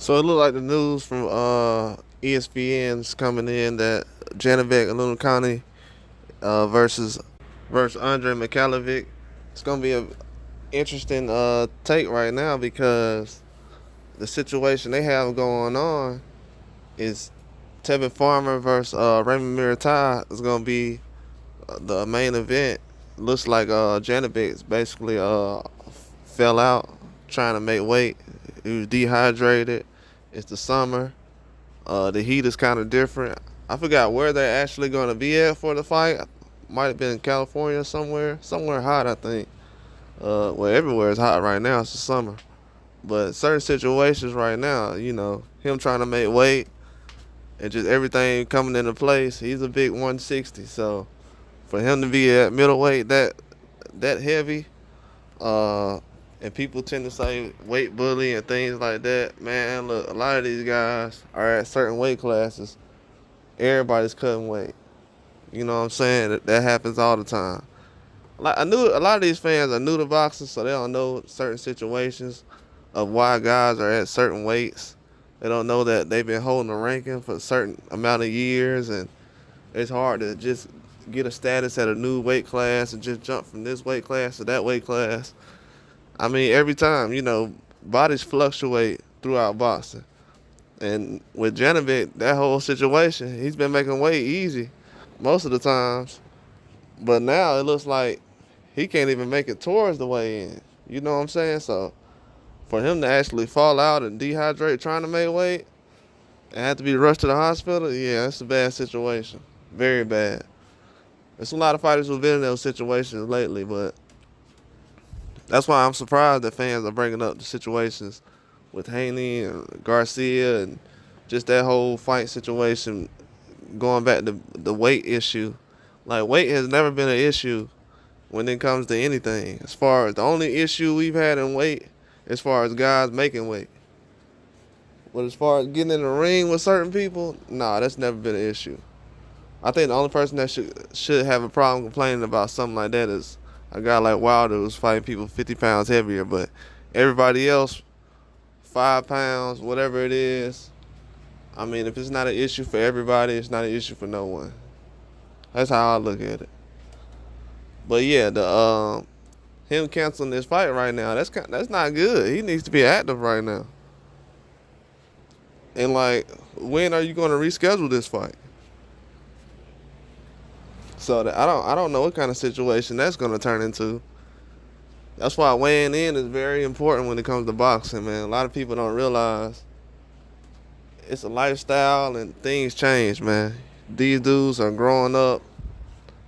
So it looked like the news from ESPN's coming in that Janibek Alimkhanuly versus Andre Mikhailovic. It's gonna be a interesting take right now because the situation they have going on is Tevin Farmer versus Raymond Miritai is gonna be the main event. Looks like Janibek basically fell out trying to make weight. He was dehydrated. It's the summer. The heat is kind of different. I forgot where they're actually going to be at for the fight. Might have been in California somewhere hot, I think. Well, everywhere is hot right now. It's the summer. But certain situations right now, him trying to make weight and just everything coming into place. He's a big 160, so for him to be at middleweight that heavy, and people tend to say weight bully and things like that. Man, look, a lot of these guys are at certain weight classes. Everybody's cutting weight. You know what I'm saying? That happens all the time. Like, a lot of these fans are new to boxing, so they don't know certain situations of why guys are at certain weights. They don't know that they've been holding a ranking for a certain amount of years, and it's hard to just get a status at a new weight class and just jump from this weight class to that weight class. I mean, every time, bodies fluctuate throughout boxing. And with Janibek, that whole situation, he's been making weight easy most of the times. But now it looks like he can't even make it towards the weigh-in. You know what I'm saying? So for him to actually fall out and dehydrate trying to make weight and have to be rushed to the hospital, yeah, it's a bad situation. Very bad. There's a lot of fighters who've been in those situations lately, but that's why I'm surprised that fans are bringing up the situations with Haney and Garcia and just that whole fight situation, going back to the weight issue. Like, weight has never been an issue when it comes to anything. As far as the only issue we've had in weight, as far as guys making weight. But as far as getting in the ring with certain people, nah, that's never been an issue. I think the only person that should have a problem complaining about something like that is a guy like Wilder, who's fighting people 50 pounds heavier. But everybody else, 5 pounds, whatever it is, I mean, if it's not an issue for everybody, it's not an issue for no one. That's how I look at it. But yeah, him canceling this fight right now, that's not good. He needs to be active right now. And like, when are you going to reschedule this fight? So I don't know what kind of situation that's going to turn into. That's why weighing in is very important when it comes to boxing, man. A lot of people don't realize it's a lifestyle and things change, man. These dudes are growing up.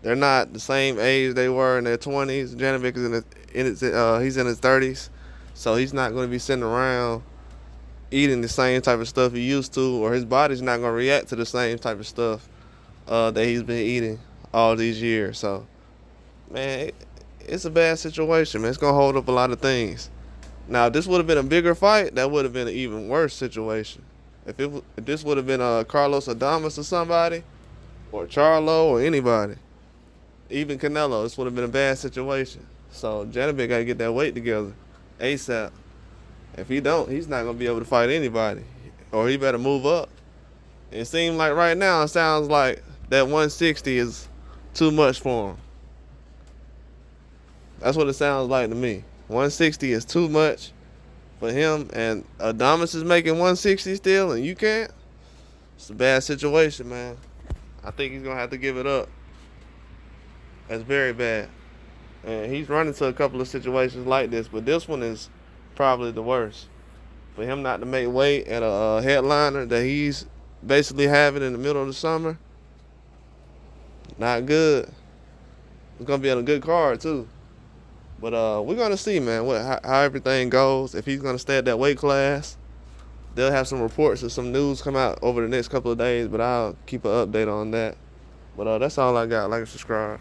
They're not the same age they were in their 20s. Janibek is he's in his 30s, so he's not going to be sitting around eating the same type of stuff he used to, or his body's not going to react to the same type of stuff that he's been eating all these years. So, man, it's a bad situation, man. It's going to hold up a lot of things. Now, if this would have been a bigger fight, that would have been an even worse situation. If this would have been Carlos Adames or somebody, or Charlo or anybody, even Canelo, this would have been a bad situation. So Janibek got to get that weight together ASAP. If he don't, he's not going to be able to fight anybody, or he better move up. It seems like right now, it sounds like that 160 is too much for him. That's what it sounds like to me. 160 is too much for him, and Adames is making 160 still, and you can't. It's a bad situation, man. I think he's going to have to give it up. That's very bad. And he's run into a couple of situations like this, but this one is probably the worst. For him not to make weight at a headliner that he's basically having in the middle of the summer, not good. It's going to be on a good card, too. But we're going to see, man, how everything goes. If he's going to stay at that weight class, they'll have some reports or some news come out over the next couple of days, but I'll keep an update on that. But that's all I got. Like and subscribe.